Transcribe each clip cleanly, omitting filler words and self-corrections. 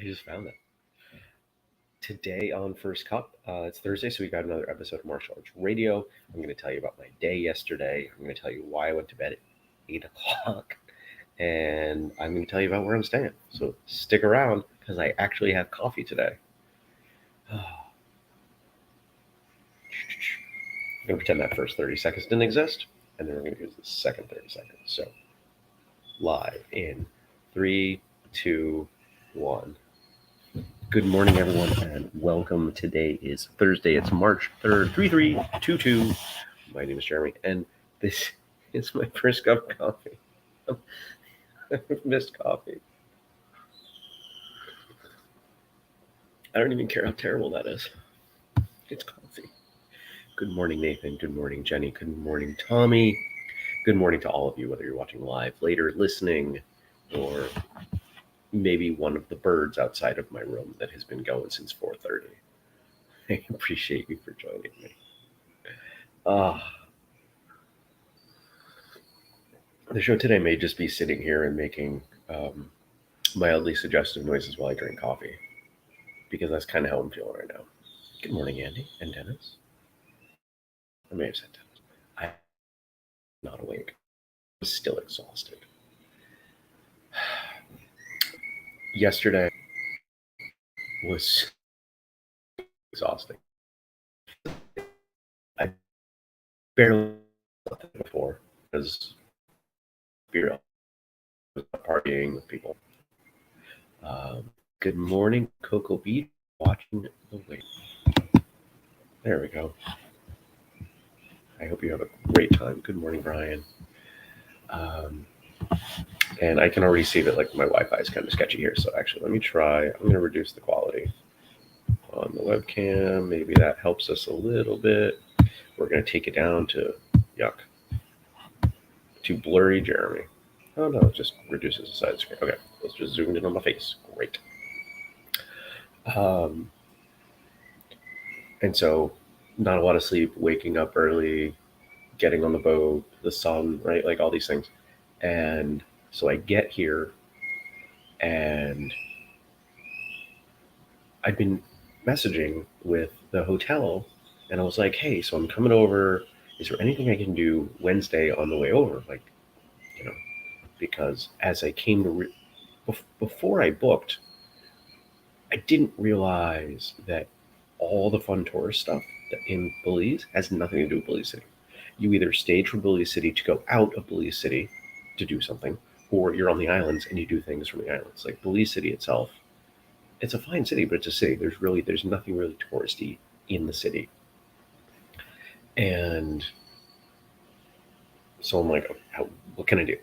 I just found it. Today on First Cup, it's Thursday, so we got another episode of Martial Arts Radio. I'm going to tell you about my day yesterday. I'm going to tell you why I went to bed at 8 o'clock. And I'm going to tell you about where I'm staying. So stick around, because I actually have coffee today. I'm going to pretend that first 30 seconds didn't exist, and then we're going to use the second 30 seconds. So live in 3, 2, 1. Good morning, everyone, and welcome. Today is Thursday. It's March 3rd, 3322. My name is Jeremy, and this is my first cup of coffee. I've missed coffee. I don't even care how terrible that is. It's coffee. Good morning, Nathan. Good morning, Jenny. Good morning, Tommy. Good morning to all of you, whether you're watching live, later, listening, or maybe one of the birds outside of my room that has been going since 4:30. I appreciate you for joining me. The show today may just be sitting here and making mildly suggestive noises while I drink coffee, because that's kind of how I'm feeling right now. Good morning, Andy and Dennis. I may have said Dennis. I'm not awake. I'm still exhausted. Yesterday was exhausting. I barely slept before because I was partying with people. Good morning, Cocoa Beach. Watching the way. There we go. I hope you have a great time. Good morning, Brian. And I can already see that like my Wi-Fi is kind of sketchy here. So actually, let me try. I'm going to reduce the quality on the webcam. Maybe that helps us a little bit. We're going to take it down to, too blurry, Jeremy. Oh no, it just reduces the side screen. Okay, let's just zoom in on my face. Great. And so not a lot of sleep, waking up early, getting on the boat, the sun, right? Like all these things. And so I get here and I've been messaging with the hotel and I was like, hey, so I'm coming over. Is there anything I can do Wednesday on the way over? Like, because as I came to, before I booked, I didn't realize that all the fun tourist stuff in Belize has nothing to do with Belize City. You either stage from Belize City to go out of Belize City to do something, or you're on the islands and you do things from the islands. Like Belize City itself, it's a fine city, but it's a city. There's nothing really touristy in the city. And so I'm like, what can I do?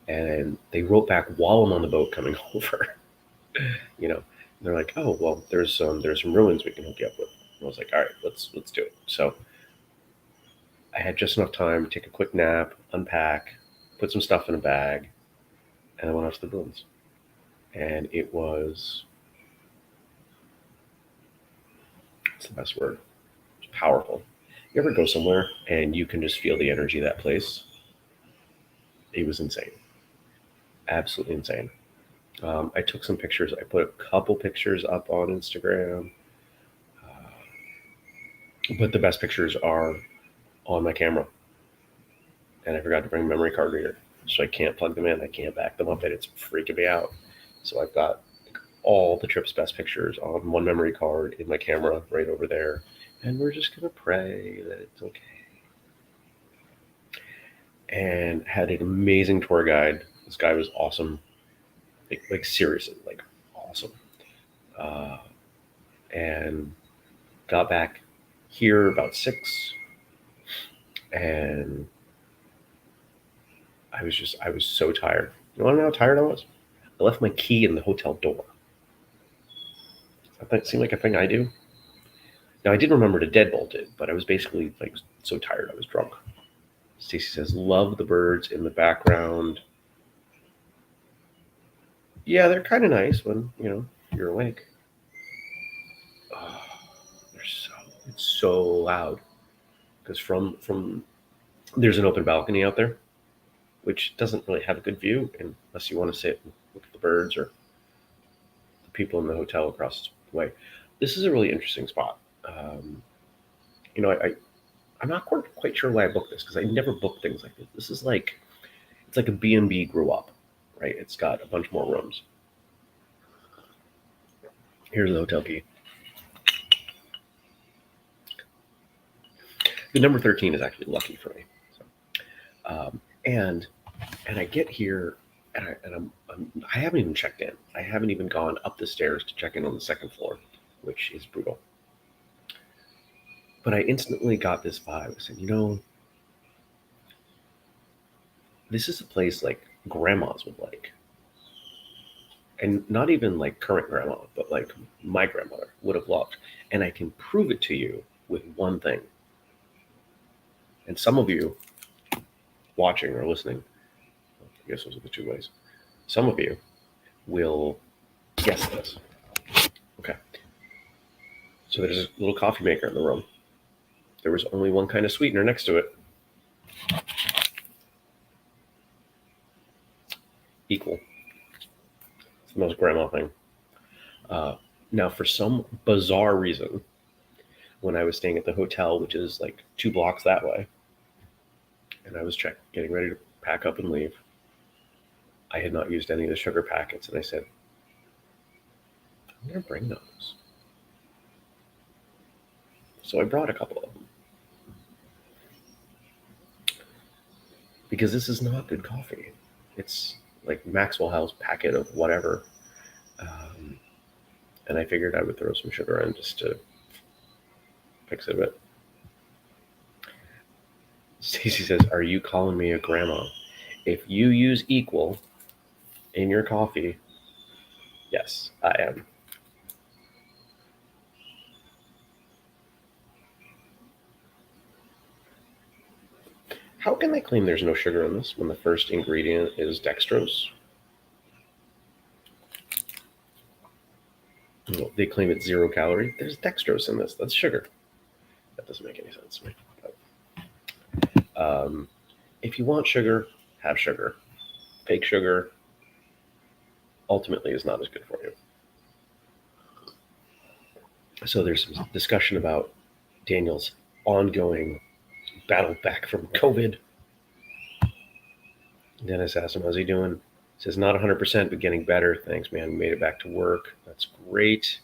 And they wrote back while I'm on the boat coming over. They're like, oh, well, there's some ruins we can hook you up with. And I was like, all right, let's do it. So I had just enough time to take a quick nap, unpack, put some stuff in a bag, and I went off to the ruins. And it was, what's the best word? It's powerful. You ever go somewhere and you can just feel the energy of that place? It was insane. Absolutely insane. I took some pictures. I put a couple pictures up on Instagram. But the best pictures are on my camera. And I forgot to bring a memory card reader. So I can't plug them in. I can't back them up. And it's freaking me out. So I've got all the trip's best pictures on one memory card in my camera right over there. And we're just going to pray that it's okay. And had an amazing tour guide. This guy was awesome. Like seriously, like awesome. And got back here about 6. And I was so tired. You want to know how tired I was? I left my key in the hotel door. That seemed like a thing I do. Now, I didn't remember to deadbolt it, but I was basically like so tired I was drunk. Stacy says, love the birds in the background. Yeah, they're kind of nice when, you're awake. Oh, it's so loud. Because from there's an open balcony out there, which doesn't really have a good view unless you want to sit and look at the birds or people in the hotel across the way. This is a really interesting spot. Um, I'm not quite sure why I booked this because I never book things like this. This is like it's like a B&B grew up, right? It's got a bunch more rooms. Here's the hotel key. The number 13 is actually lucky for me. So, um, and and I get here I haven't even checked in. I haven't even gone up the stairs to check in on the second floor, which is brutal. But I instantly got this vibe. I said, this is a place like grandmas would like. And not even like current grandma, but like my grandmother would have loved. And I can prove it to you with one thing. And some of you watching or listening, I guess those are the two ways. Some of you will guess this. Okay. So there's a little coffee maker in the room. There was only one kind of sweetener next to it. Equal. It's the most grandma thing. Uh, Now, for some bizarre reason, when I was staying at the hotel, which is like 2 blocks that way, and I was getting ready to pack up and leave, I had not used any of the sugar packets, and I said, I'm going to bring those. So I brought a couple of them because this is not good coffee. It's like Maxwell House packet of whatever. Um, and I figured I would throw some sugar in just to fix it a bit. Stacy says, are you calling me a grandma? If you use equal in your coffee, yes, I am. How can they claim there's no sugar in this when the first ingredient is dextrose? Well, they claim it's 0 calorie. There's dextrose in this. That's sugar. That doesn't make any sense to me. But, if you want sugar, have sugar. Fake sugar ultimately is not as good for you. So there's some discussion about Daniel's ongoing battle back from COVID. Dennis asked him, how's he doing? He says, not 100%, but getting better. Thanks, man. Made it back to work. That's great.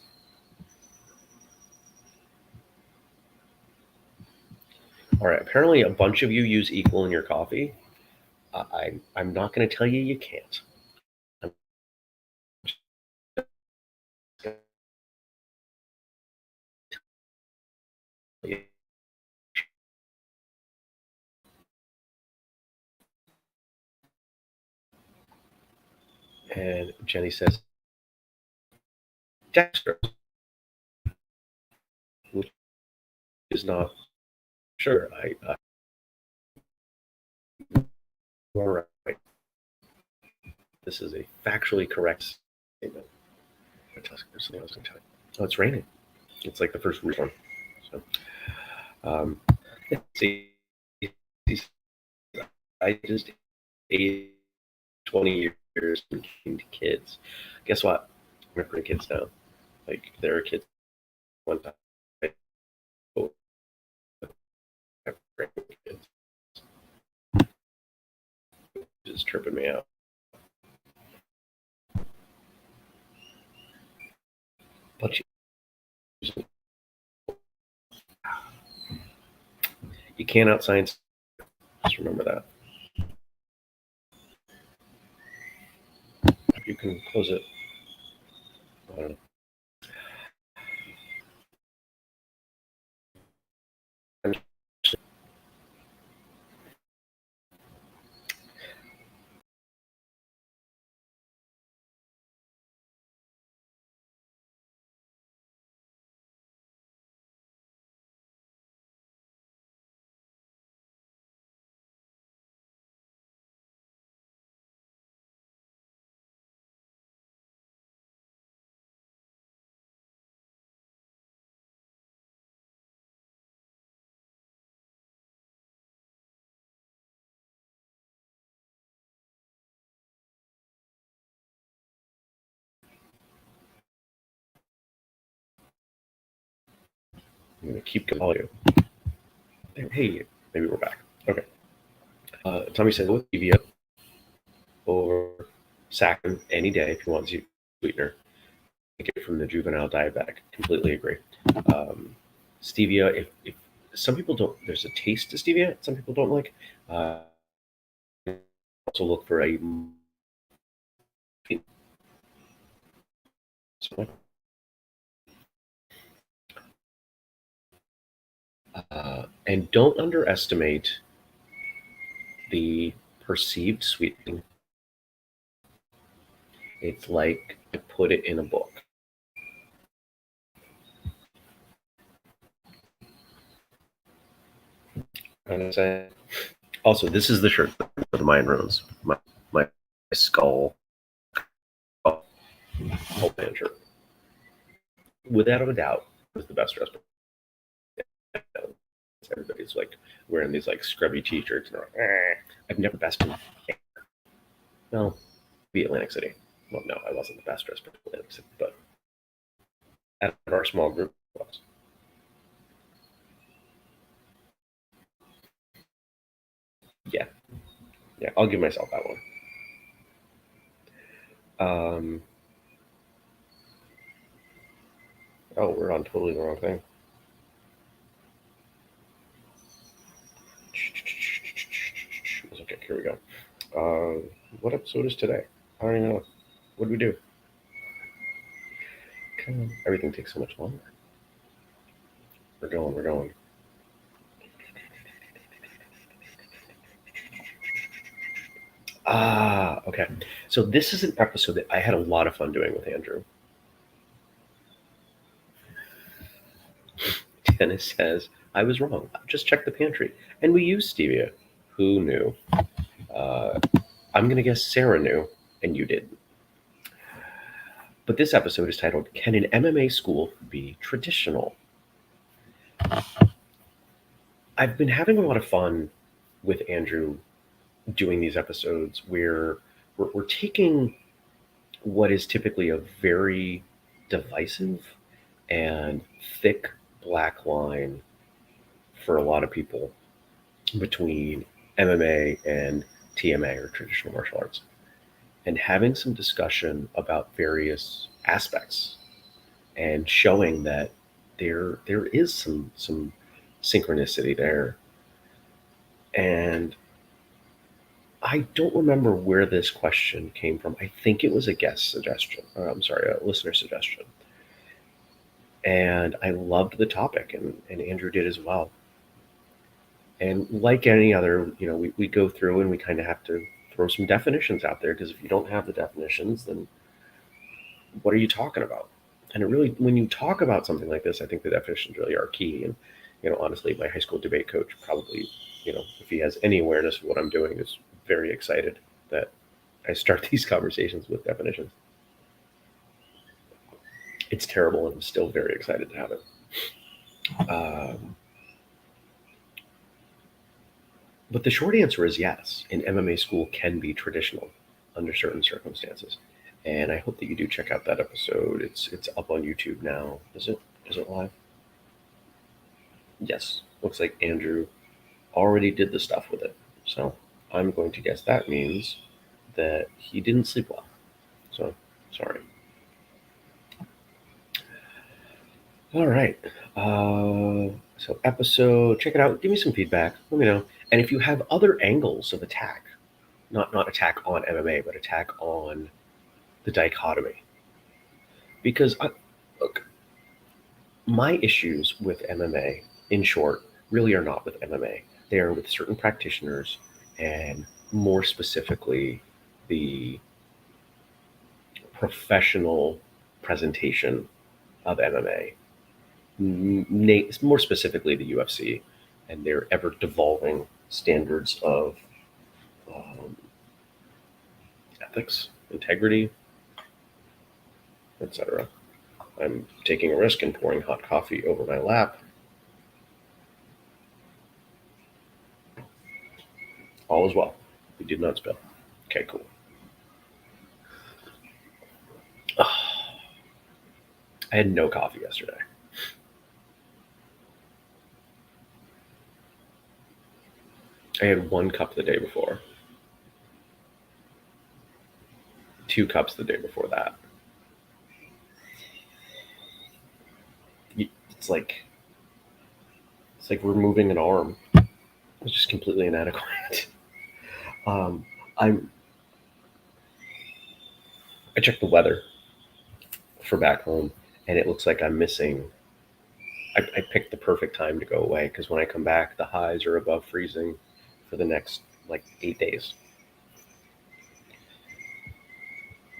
All right. Apparently, a bunch of you use equal in your coffee. I'm not going to tell you can't. And Jenny says, dextrose, which is not sugar. You're right. This is a factually correct statement. There's something I was going to tell you. Oh, it's raining. It's like the first real one. So, um, see, I just ate 20 years and came to kids. Guess what? I'm bring kids now. Like there are kids one time. Kids just tripping me out. But you can't out science. Just remember that. You can close it. I don't know. I'm going to keep calling you. Hey, maybe we're back. Okay. Tommy says, with stevia over saccharin any day if you want sweetener. Get it from the juvenile diabetic. Completely agree. Um, Stevia, if some people don't, there's a taste to stevia. Some people don't like. Also look for a and don't underestimate the perceived sweetening. It's like I put it in a book. And I say, also, this is the shirt for the mind runes. My skull whole band shirt. Without a doubt, was the best dress. Everybody's like wearing these like scrubby t-shirts and they're like, I've never bested. No, be Atlantic City. Well, no, I wasn't the best dressed in Atlantic City, but out of our small group was. Yeah, yeah, I'll give myself that one. Um, oh, we're on totally the wrong thing. Okay, here we go. What episode is today? I don't even know. What do we do? Everything takes so much longer. We're going, we're going. Okay. So this is an episode that I had a lot of fun doing with Andrew. Dennis says, I was wrong. Just check the pantry. And we used stevia. Who knew? Uh, I'm going to guess Sarah knew, and you did. But this episode is titled, Can an MMA School Be Traditional? I've been having a lot of fun with Andrew doing these episodes where we're taking what is typically a very divisive and thick black line for a lot of people between MMA and TMA or traditional martial arts, and having some discussion about various aspects and showing that there is some synchronicity there. And I don't remember where this question came from. I think it was a guest suggestion. Or, I'm sorry, a listener suggestion. And I loved the topic, and Andrew did as well. And like any other, we go through and we kind of have to throw some definitions out there, because if you don't have the definitions, then what are you talking about? And it really, when you talk about something like this, I think the definitions really are key. And, honestly, my high school debate coach probably, if he has any awareness of what I'm doing, is very excited that I start these conversations with definitions. It's terrible, and I'm still very excited to have it. But the short answer is yes. An MMA school can be traditional under certain circumstances. And I hope that you do check out that episode. It's up on YouTube now. Is it? Is it live? Yes. Looks like Andrew already did the stuff with it. So I'm going to guess that means that he didn't sleep well. So sorry. All right. So episode, check it out. Give me some feedback. Let me know. And if you have other angles of attack, not attack on MMA, but attack on the dichotomy. Because look, my issues with MMA, in short, really are not with MMA. They are with certain practitioners, and more specifically, the professional presentation of MMA. More specifically, the UFC and their ever devolving standards of um, ethics, integrity, etc. I'm taking a risk and pouring hot coffee over my lap. All is well. We did not spill. Okay, cool. I had no coffee yesterday. I had 1 cup the day before, 2 cups the day before that. It's like removing an arm. It's just completely inadequate. Um, I'm I checked the weather for back home, and it looks like I'm missing. I picked the perfect time to go away because when I come back, the highs are above freezing for the next like 8 days.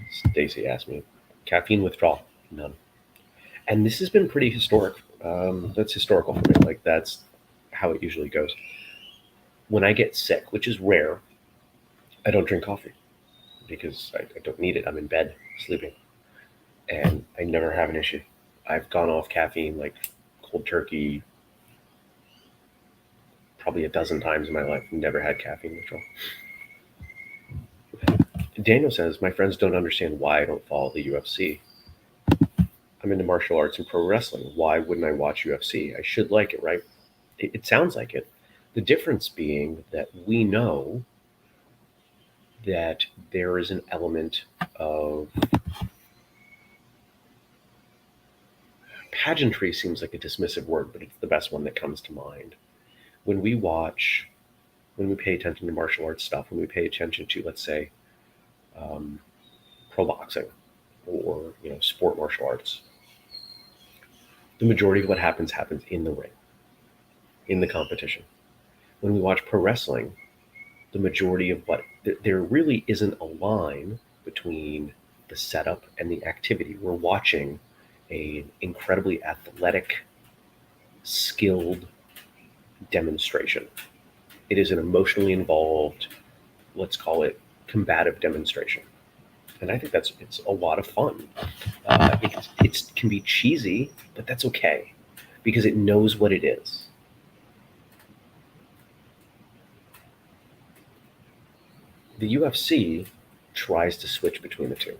Stacy asked me, caffeine withdrawal, none. And this has been pretty historic. That's historical for me. Like that's how it usually goes. When I get sick, which is rare, I don't drink coffee because I don't need it. I'm in bed sleeping, and I never have an issue. I've gone off caffeine like cold turkey probably a dozen times in my life. Never had caffeine withdrawal. Daniel says, my friends don't understand why I don't follow the UFC. I'm into martial arts and pro wrestling. Why wouldn't I watch UFC? I should like it, right? It sounds like it. The difference being that we know that there is an element of pageantry, seems like a dismissive word, but it's the best one that comes to mind. When we watch, when we pay attention to martial arts stuff, when we pay attention to, let's say, um, pro boxing or sport martial arts, the majority of what happens in the ring, in the competition. When we watch pro wrestling, the majority of there really isn't a line between the setup and the activity. We're watching an incredibly athletic, skilled demonstration. It is an emotionally involved, let's call it combative demonstration. And I think it's a lot of fun. It can be cheesy, but that's okay because it knows what it is. The UFC tries to switch between the two.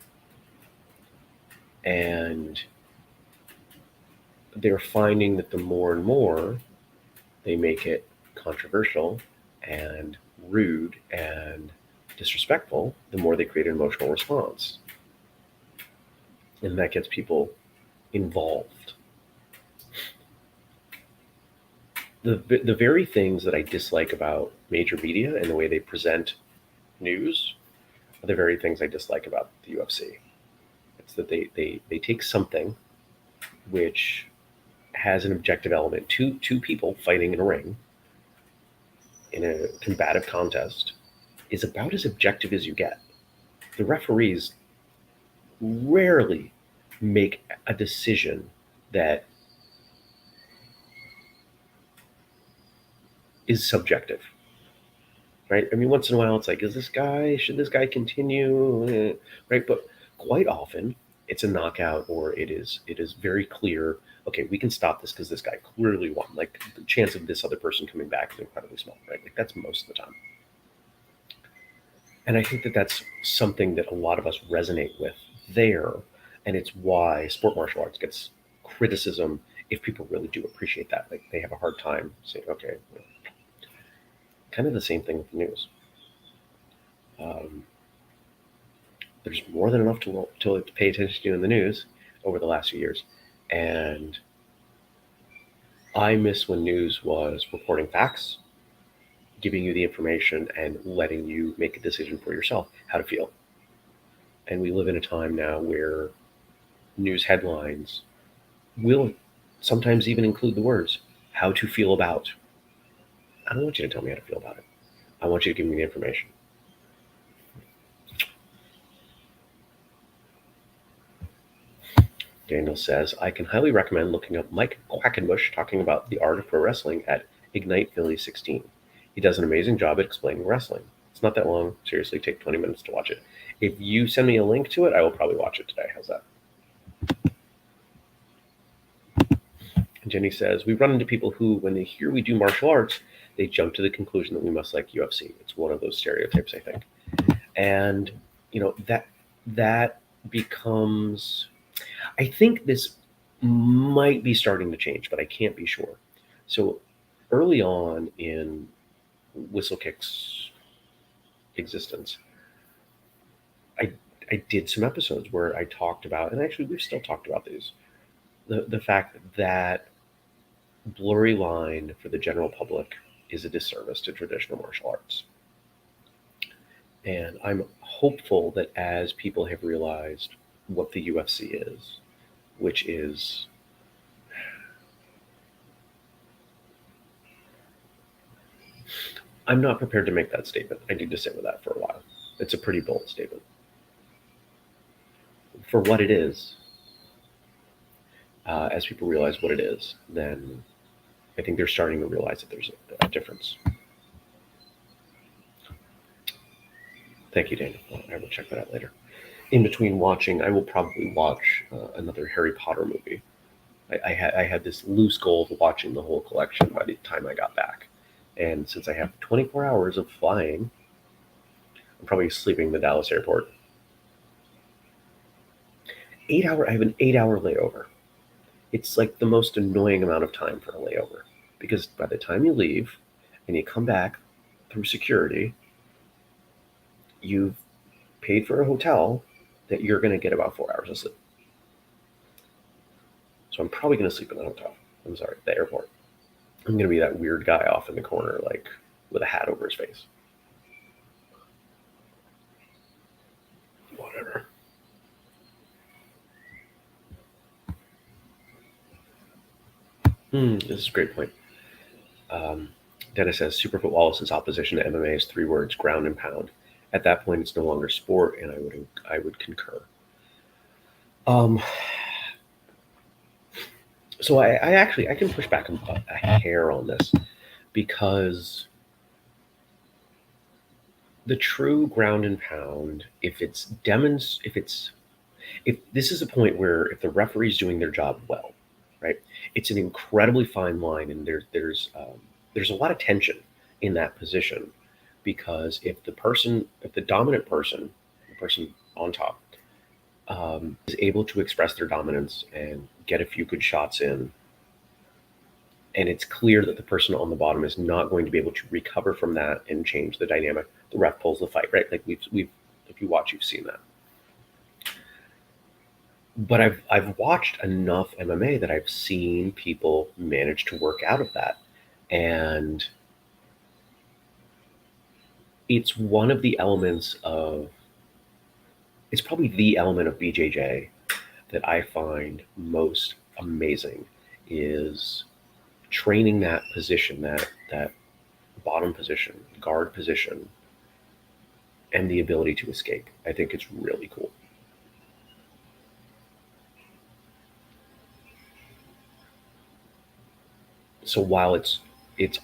And they're finding that the more and more they make it controversial and rude and disrespectful, the more they create an emotional response. And that gets people involved. The very things that I dislike about major media and the way they present news are the very things I dislike about the UFC. It's that they take something which has an objective element, two people fighting in a ring in a combative contest is about as objective as you get. The referees rarely make a decision that is subjective, right? I mean, once in a while, it's like, should this guy continue, right? But quite often, it's a knockout, or it is very clear. Okay, we can stop this because this guy clearly won. Like the chance of this other person coming back is incredibly small, right? Like that's most of the time. And I think that that's something that a lot of us resonate with there. And it's why sport martial arts gets criticism if people really do appreciate that. Like they have a hard time saying, okay, kind of the same thing with the news. Um, there's more than enough to pay attention to in the news over the last few years. And I miss when news was reporting facts, giving you the information, and letting you make a decision for yourself how to feel. And we live in a time now where news headlines will sometimes even include the words, how to feel about. I don't want you to tell me how to feel about it. I want you to give me the information. Daniel says, I can highly recommend looking up Mike Quackenbush talking about the art of pro wrestling at Ignite Philly 16. He does an amazing job at explaining wrestling. It's not that long. Seriously, take 20 minutes to watch it. If you send me a link to it, I will probably watch it today. How's that? And Jenny says, we run into people who, when they hear we do martial arts, they jump to the conclusion that we must like UFC. It's one of those stereotypes, I think. And, that becomes, I think this might be starting to change, but I can't be sure. So early on in whistlekick's existence, I I did some episodes where I talked about, and actually we've still talked about these, the fact that blurry line for the general public is a disservice to traditional martial arts. And I'm hopeful that as people have realized what the UFC is, which is, I'm not prepared to make that statement. I need to sit with that for a while. It's a pretty bold statement. For what it is, as people realize what it is, then I think they're starting to realize that there's a difference. Thank you, Daniel. I will check that out later. In between watching, I will probably watch another Harry Potter movie. I had this loose goal of watching the whole collection by the time I got back. And since I have 24 hours of flying, I'm probably sleeping in the Dallas airport. 8 hour, I have an 8 hour layover. It's like the most annoying amount of time for a layover because by the time you leave and you come back through security, you've paid for a hotel that you're going to get about 4 hours of sleep. So I'm probably going to sleep in the hotel. I'm sorry, the airport. I'm going to be that weird guy off in the corner, like with a hat over his face. Whatever. This is a great point. Um, Dennis says Superfoot Wallace's opposition to MMA is three words: ground and pound. At that point, it's no longer sport, and I would concur. Um, so I actually I can push back a hair on this because the true ground and pound, if this is a point where if the referee's doing their job well, right, it's an incredibly fine line, and there's a lot of tension in that position because if the dominant person, the person on top, is able to express their dominance and get a few good shots in, and it's clear that the person on the bottom is not going to be able to recover from that and change the dynamic, the ref pulls the fight, right? Like we've if you watch, you've seen that. But I've watched enough MMA that I've seen people manage to work out of that, and it's one of the elements of it's probably the element of BJJ that I find most amazing is training that position, that bottom position, guard position, and the ability to escape. I think it's really cool. So while it's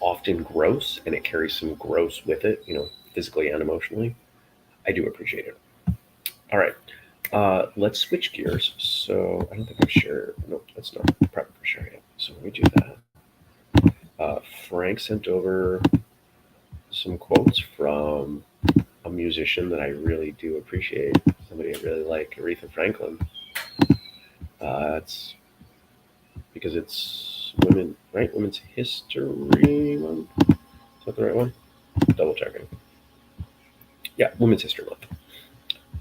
often gross and it carries some gross with it, physically and emotionally, I do appreciate it. All right. Let's switch gears. So I don't think I've shared. Nope, that's not prep for sharing it. So let me do that. Frank sent over some quotes from a musician that I really do appreciate. Somebody I really like, Aretha Franklin. That's because it's women, right? Women's History Month. Is that the right one? Double checking. Yeah, Women's History Month.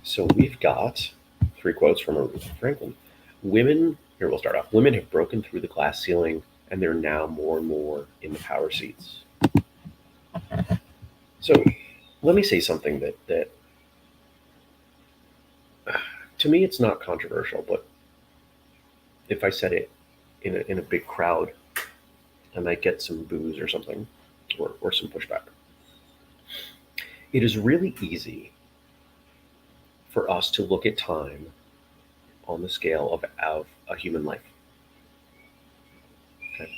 So we've got three quotes from Aretha Franklin. Here we'll start off. Women have broken through the glass ceiling, and they're now more and more in the power seats. So let me say something that to me it's not controversial, but if I said it in a big crowd, I might get some boos or something, or some pushback. It is really easy for us to look at time on the scale of a human life. Okay?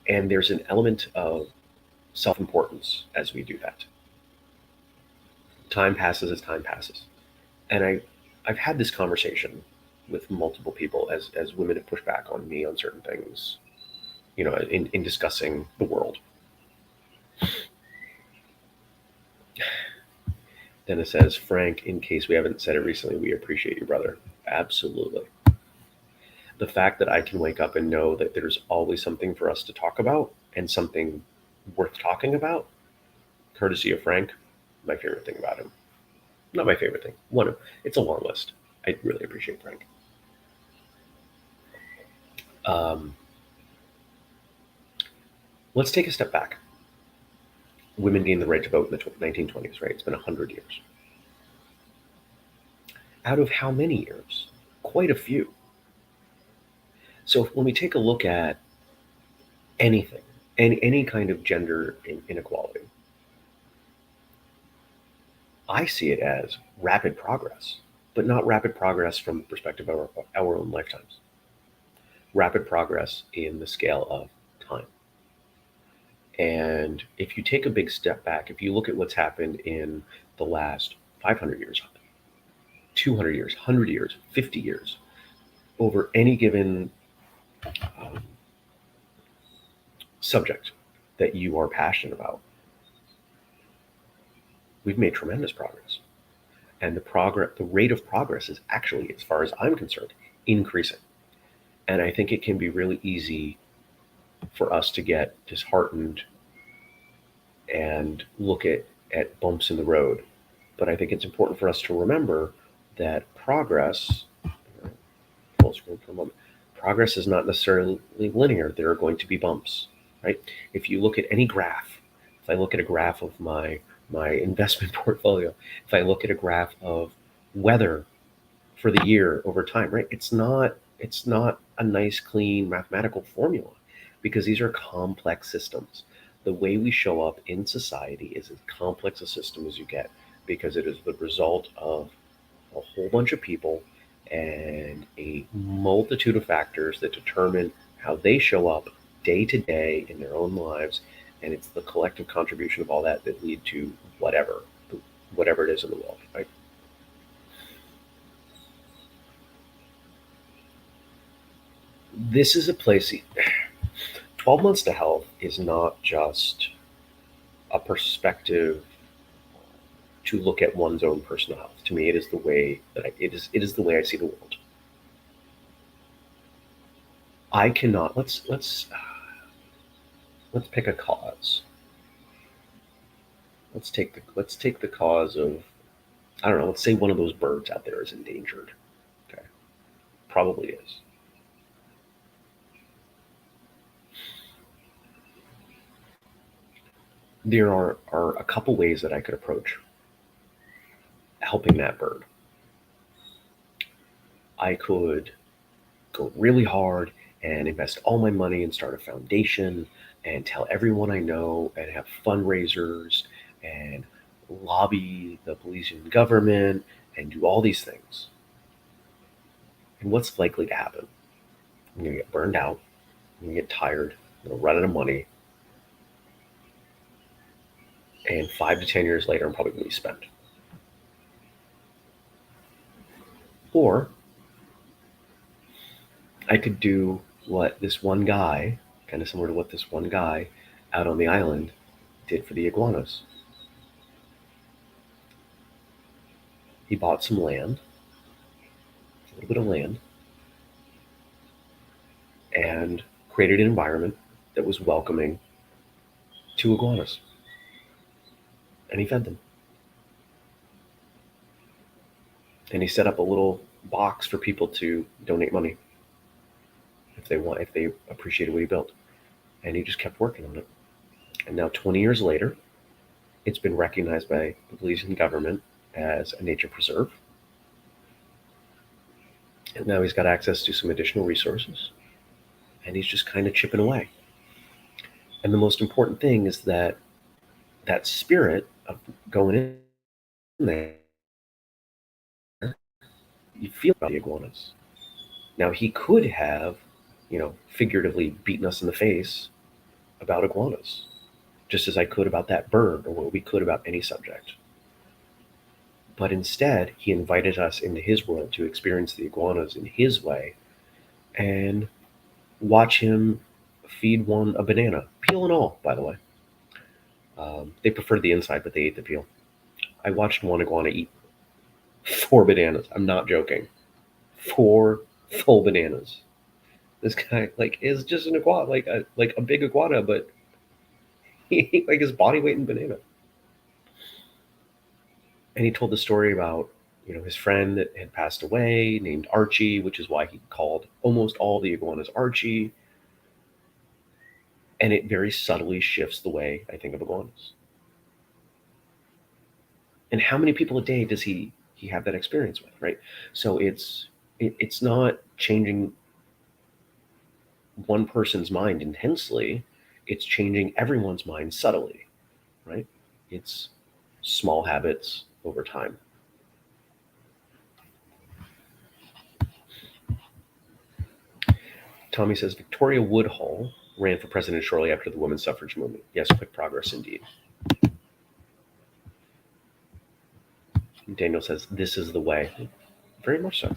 And there's an element of self importance as we do that. Time passes as time passes. And I've had this conversation with multiple people as women have pushed back on me on certain things, in discussing the world. Then it says, Frank, in case we haven't said it recently, we appreciate you, brother. Absolutely. The fact that I can wake up and know that there's always something for us to talk about and something worth talking about, courtesy of Frank, my favorite thing about him. Not my favorite thing. One of it's a long list. I really appreciate Frank. Um, let's take a step back. Women gained the right to vote in the 1920s, right? It's been 100 years. Out of how many years? Quite a few. So when we take a look at anything, any kind of gender inequality, I see it as rapid progress, but not rapid progress from the perspective of our own lifetimes. Rapid progress in the scale of time. And if you take a big step back, if you look at what's happened in the last 500 years, 200 years, 100 years, 50 years, over any given um, subject that you are passionate about, we've made tremendous progress. And the rate of progress is actually, as far as I'm concerned, increasing. And I think it can be really easy for us to get disheartened and look at bumps in the road. But I think it's important for us to remember that progress, full screen for a moment, progress is not necessarily linear. There are going to be bumps, right? If you look at any graph, if I look at a graph of my investment portfolio, if I look at a graph of weather for the year over time, right? It's not a nice, clean mathematical formula because these are complex systems. The way we show up in society is as complex a system as you get because it is the result of a whole bunch of people and a multitude of factors that determine how they show up day to day in their own lives. And it's the collective contribution of all that that lead to whatever it is in the world, right? This is a place. 12 months to health is not just a perspective to look at one's own personal health. To me, it is the way it is the way I see the world. I cannot. Let's pick a cause. Let's take the cause of, I don't know. Let's say one of those birds out there is endangered. Okay, probably is. There are a couple ways that I could approach helping that bird. I could go really hard and invest all my money and start a foundation and tell everyone I know and have fundraisers and lobby the Belizean government and do all these things. And what's likely to happen? I'm going to get burned out. I'm going to get tired. I'm going to run out of money. And 5 to 10 years later, I'm probably going to be spent. Or I could do what this one guy, kind of similar to what this one guy out on the island did for the iguanas. He bought some land, a little bit of land, and created an environment that was welcoming to iguanas. And he fed them. And he set up a little box for people to donate money if they appreciated what he built. And he just kept working on it. And now 20 years later, it's been recognized by the Belizean government as a nature preserve. And now he's got access to some additional resources. And he's just kind of chipping away. And the most important thing is that spirit of going in there, you feel about the iguanas. Now he could have, figuratively beaten us in the face about iguanas, just as I could about that bird or what we could about any subject. But instead, he invited us into his world to experience the iguanas in his way and watch him feed one a banana, peel and all, by the way. They preferred the inside, but they ate the peel. I watched one iguana eat 4 bananas. I'm not joking. 4 full bananas. This guy like is just an iguana, like a big iguana, but he ate like his body weight in banana. And he told the story about his friend that had passed away named Archie, which is why he called almost all the iguanas Archie. And it very subtly shifts the way I think of iguanas. And how many people a day does he have that experience with, right? So it's not changing one person's mind intensely, it's changing everyone's mind subtly, right? It's small habits over time. Tommy says Victoria Woodhull ran for president shortly after the women's suffrage movement. Yes, quick progress indeed. Daniel says this is the way. Very much so.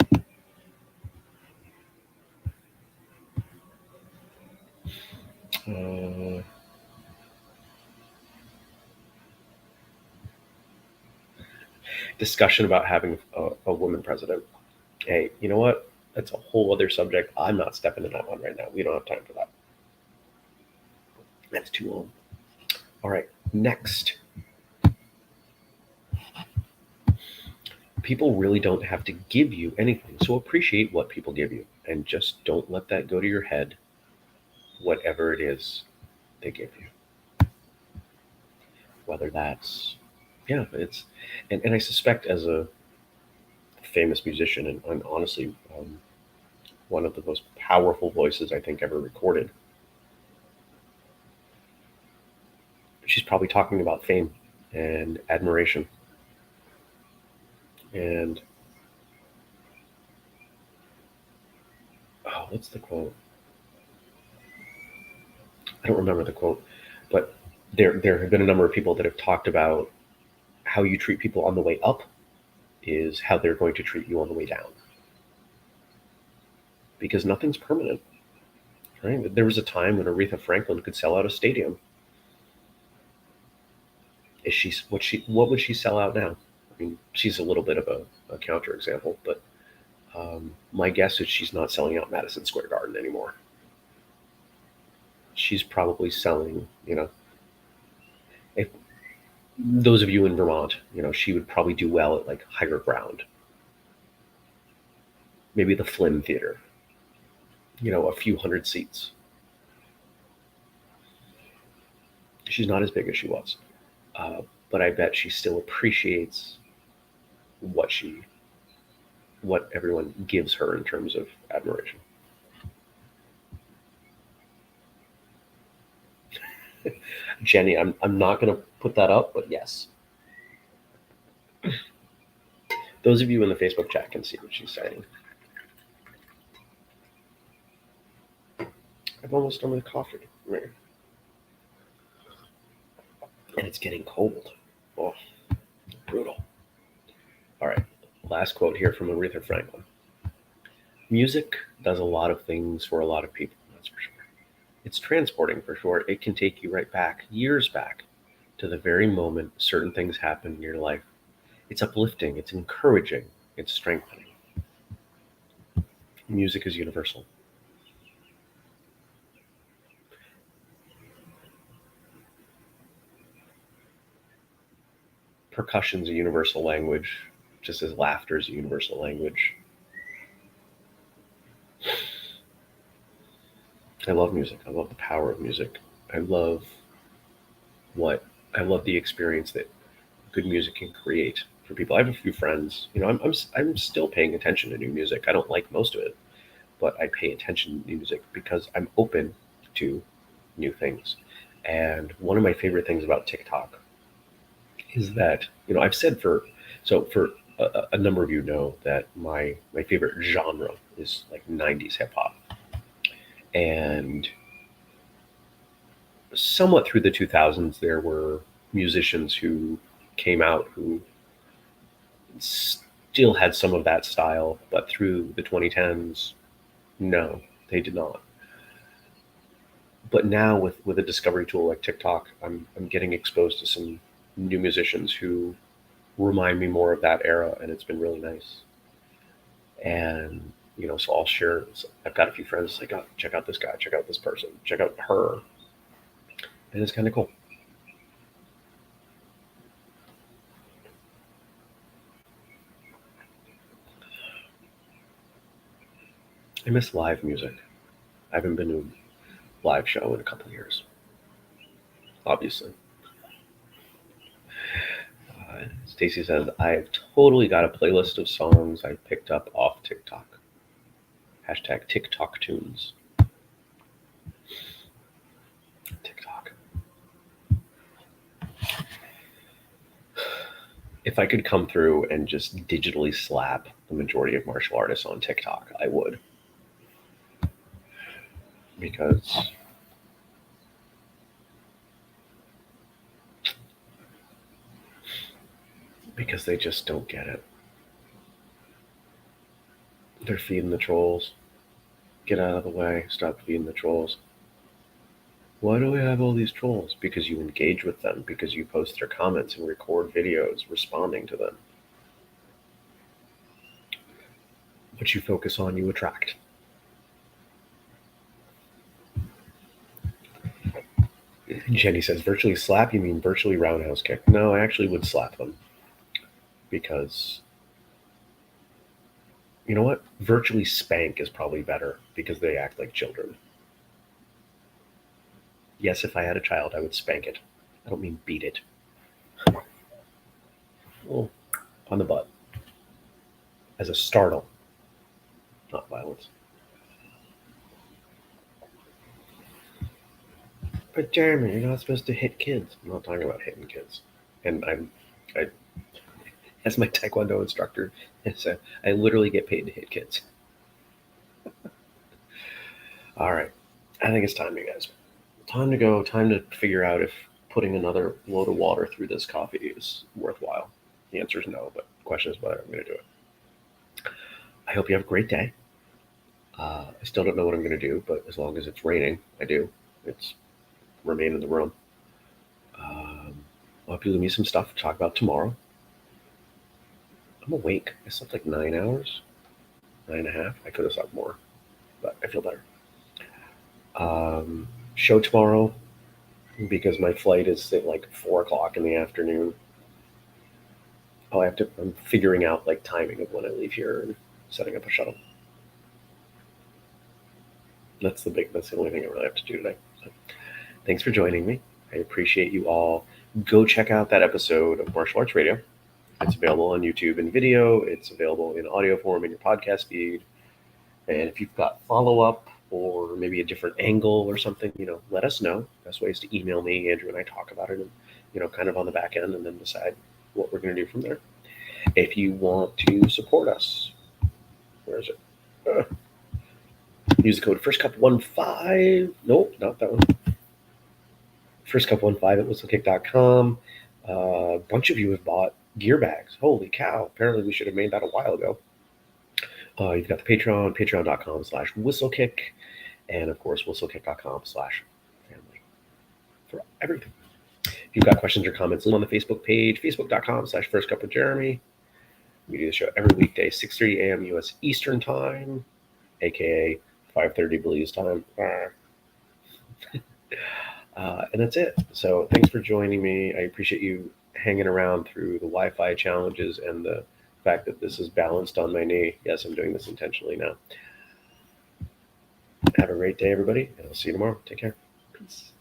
Discussion about having a woman president. Hey, you know what? That's a whole other subject. I'm not stepping in that one right now. We don't have time for that. That's too long. All right, next. People really don't have to give you anything, so appreciate what people give you and just don't let that go to your head, whatever it is they give you. Whether that's, yeah, and I suspect as a famous musician and honestly, one of the most powerful voices I think ever recorded, she's probably talking about fame and admiration. And oh, what's the quote? I don't remember the quote, but there have been a number of people that have talked about how you treat people on the way up is how they're going to treat you on the way down. Because nothing's permanent, right? There was a time when Aretha Franklin could sell out a stadium. What would she sell out now? I mean, she's a little bit of a counterexample, but my guess is she's not selling out Madison Square Garden anymore. She's probably selling, if those of you in Vermont, she would probably do well at like higher ground. Maybe the Flynn Theater, a few hundred seats. She's not as big as she was, but I bet she still appreciates what everyone gives her in terms of admiration. Jenny, I'm not going to put that up, but yes. Those of you in the Facebook chat can see what she's saying. I'm almost done with coffee. And it's getting cold. Oh, brutal. All right, last quote here from Aretha Franklin. Music does a lot of things for a lot of people, that's for sure. It's transporting for sure. It can take you right back, years back, to the very moment certain things happen in your life. It's uplifting, it's encouraging, it's strengthening. Music is universal. Percussion's a universal language, just as laughter is a universal language. I love music. I love the power of music. I love the experience that good music can create for people. I have a few friends. I'm still paying attention to new music. I don't like most of it, but I pay attention to new music because I'm open to new things. And one of my favorite things about TikTok is that I've said for a number of you know that my favorite genre is like 90s hip hop. And somewhat through the 2000s, there were musicians who came out who still had some of that style, but through the 2010s, no, they did not. But now with a discovery tool like TikTok, I'm getting exposed to some new musicians who remind me more of that era, and it's been really nice. And so I'll share. I've got a few friends like, oh, check out this guy, check out this person, check out her, and it's kind of cool. I miss live music. I haven't been to a live show in a couple of years, obviously. Stacy says, I've totally got a playlist of songs I picked up off TikTok. Hashtag TikTok tunes. TikTok. If I could come through and just digitally slap the majority of martial artists on TikTok, I would. Because they just don't get it. They're feeding the trolls. Get out of the way. Stop feeding the trolls. Why do we have all these trolls? Because you engage with them, because you post their comments and record videos responding to them. What you focus on, you attract. Jenny says, virtually slap? You mean virtually roundhouse kick? No, I actually would slap them. Because, you know what? Virtually spank is probably better because they act like children. Yes, if I had a child, I would spank it. I don't mean beat it. Well, on the butt. As a startle, not violence. But Jeremy, you're not supposed to hit kids. I'm not talking about hitting kids. And I as my Taekwondo instructor, so I literally get paid to hit kids. All right. I think it's time, you guys. Time to go. Time to figure out if putting another load of water through this coffee is worthwhile. The answer is no, but the question is whether I'm going to do it. I hope you have a great day. I still don't know what I'm going to do, but as long as it's raining, I do. It's remain in the room. I hope you leave me some stuff to talk about tomorrow. I'm awake. I slept like 9 hours, 9.5. I could have slept more, but I feel better. Show tomorrow because my flight is at like 4 o'clock in the afternoon. I'm figuring out like timing of when I leave here and setting up a shuttle. That's the only thing I really have to do today. So, thanks for joining me. I appreciate you all. Go check out that episode of Martial Arts Radio. It's available on YouTube in video. It's available in audio form in your podcast feed. And if you've got follow-up or maybe a different angle or something, let us know. Best way is to email me. Andrew and I talk about it and, kind of on the back end and then decide what we're going to do from there. If you want to support us, where is it? Use the code FirstCup15. Nope, not that one. FirstCup15 at whistlekick.com. A bunch of you have bought gear bags. Holy cow. Apparently we should have made that a while ago. You've got the Patreon, patreon.com/whistlekick, and of course, whistlekick.com/family for everything. If you've got questions or comments, leave on the Facebook page, facebook.com/firstcupwithjeremy. We do the show every weekday, 6:30 a.m. U.S. Eastern Time, aka 5:30 Belize time. And that's it. So thanks for joining me. I appreciate you hanging around through the Wi-Fi challenges and the fact that this is balanced on my knee. Yes, I'm doing this intentionally now. Have a great day, everybody, and I'll see you tomorrow. Take care. Peace.